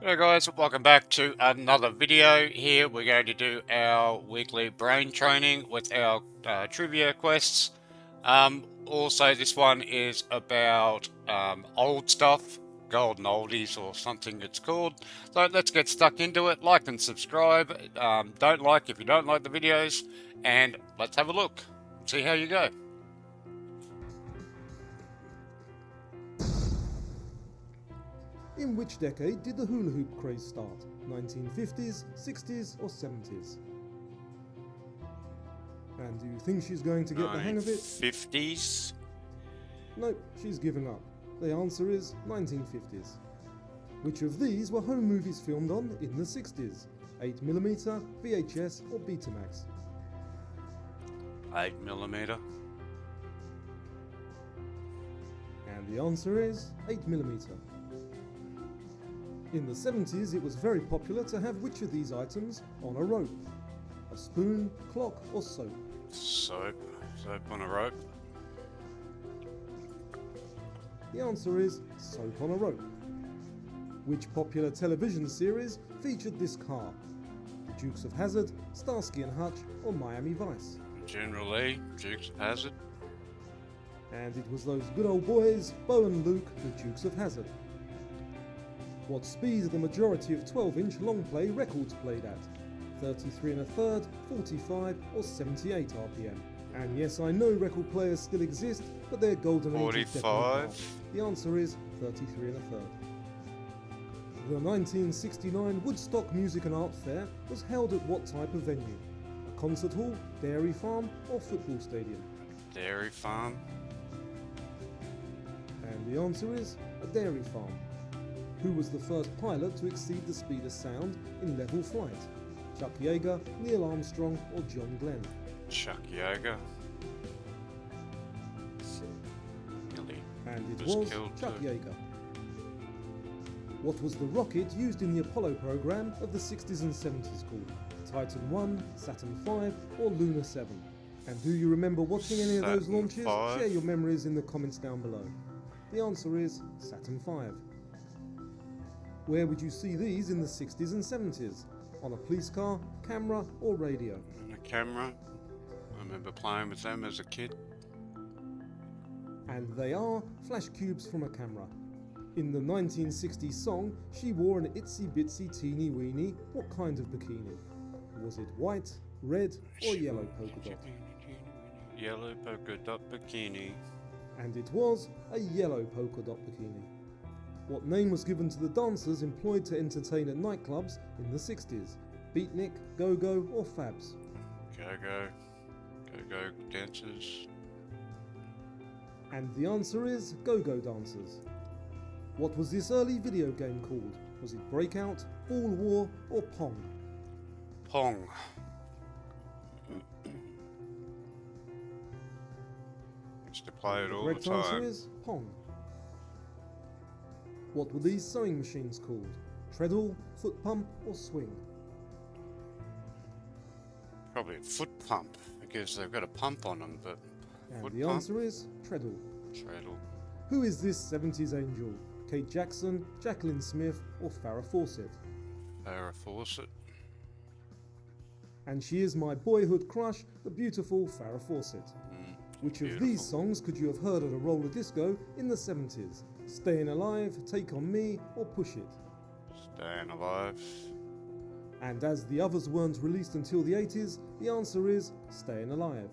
Hello guys, welcome back to another video. Here we're going to do our weekly brain training with our trivia quests. Also this one is about old stuff, golden oldies or something it's called. So let's get stuck into it. Like and subscribe. Don't like if you don't like the videos, and let's have a look. See how you go. In which decade did the hula hoop craze start? 1950s, 60s or 70s? And do you think she's going to get the hang of it? 50s? Nope, she's giving up. The answer is 1950s. Which of these were home movies filmed on in the 60s? 8mm, VHS or Betamax? 8mm. And the answer is 8mm. In the 70s, it was very popular to have which of these items on a rope? A spoon, clock or soap? Soap. Soap on a rope. The answer is soap on a rope. Which popular television series featured this car? The Dukes of Hazzard, Starsky and Hutch or Miami Vice? Generally, Dukes of Hazzard. And it was those good old boys, Bo and Luke, the Dukes of Hazzard. What speed are the majority of 12-inch long-play records played at? 33 1/3, 45 or 78 RPM? And yes, I know record players still exist, but their golden age is definitely past. The answer is 33 1/3. The 1969 Woodstock Music and Art Fair was held at what type of venue? A concert hall, dairy farm or football stadium? Dairy farm. And the answer is a dairy farm. Who was the first pilot to exceed the speed of sound in level flight? Chuck Yeager, Neil Armstrong or John Glenn? Chuck Yeager. And it was Chuck Yeager. What was the rocket used in the Apollo program of the 60s and 70s called? Titan 1, Saturn 5 or Luna 7? And do you remember watching any of those launches? Share your memories in the comments down below. The answer is Saturn 5. Where would you see these in the 60s and 70s? On a police car, camera or radio? On a camera. I remember playing with them as a kid. And they are flash cubes from a camera. In the 1960s song, she wore an itsy bitsy teeny weeny. What kind of bikini? Was it white, red or yellow polka dot? Yellow polka dot bikini. And it was a yellow polka dot bikini. What name was given to the dancers employed to entertain at nightclubs in the 60s? Beatnik, Go-Go or Fabs? Go-Go. Go-Go dancers. And the answer is Go-Go dancers. What was this early video game called? Was it Breakout, Ball War or Pong? Pong. Used to play it all the time. The correct answer is Pong. What were these sewing machines called? Treadle, foot pump or swing? Probably a foot pump, because they've got a pump on them, but and the answer is treadle. Treadle. Who is this 70s angel? Kate Jackson, Jacqueline Smith or Farrah Fawcett? Farrah Fawcett. And she is my boyhood crush, the beautiful Farrah Fawcett. Which of these songs could you have heard at a roller disco in the 70s? Staying Alive, Take On Me or Push It? Staying Alive. And as the others weren't released until the 80s, the answer is Staying Alive.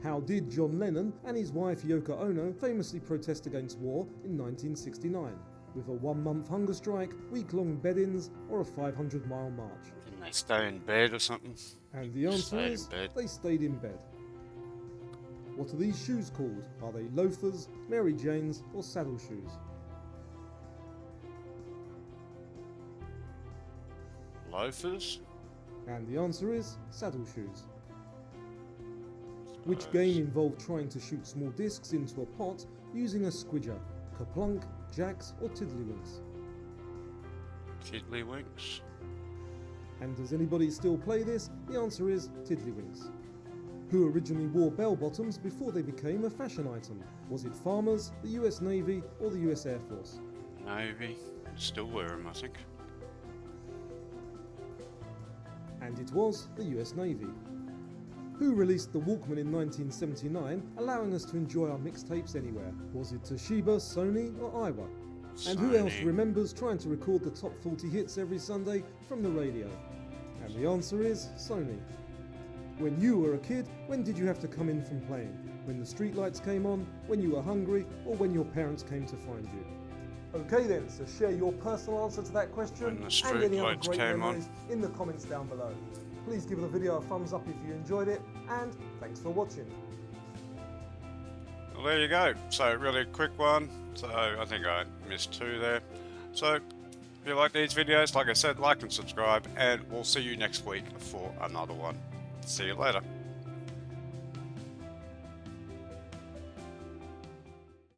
How did John Lennon and his wife Yoko Ono famously protest against war in 1969? With a 1-month hunger strike, week-long bed-ins or a 500-mile march? Didn't they stay in bed or something? And the answer is they stayed in bed. What are these shoes called? Are they loafers, Mary Janes or saddle shoes? Loafers? And the answer is saddle shoes. Which game involved trying to shoot small discs into a pot using a squidger? Kerplunk, jacks or tiddlywinks? Tiddlywinks. And does anybody still play this? The answer is tiddlywinks. Who originally wore bell-bottoms before they became a fashion item? Was it farmers, the US Navy or the US Air Force? Navy. Still wear them, I think. And it was the US Navy. Who released the Walkman in 1979, allowing us to enjoy our mixtapes anywhere? Was it Toshiba, Sony or Aiwa? And who else Sony. remembers trying to record the top 40 hits every Sunday from the radio? And the answer is Sony. When you were a kid, when did you have to come in from playing? When the streetlights came on, when you were hungry, or when your parents came to find you? Okay then, so share your personal answer to that question When the and any other streetlights great came on. memories in the comments down below. Please give the video a thumbs up if you enjoyed it, and thanks for watching. Well, there you go. So really quick one. So I think I missed 2 there. So if you like these videos, like I said, like and subscribe, and we'll see you next week for another one. See you later.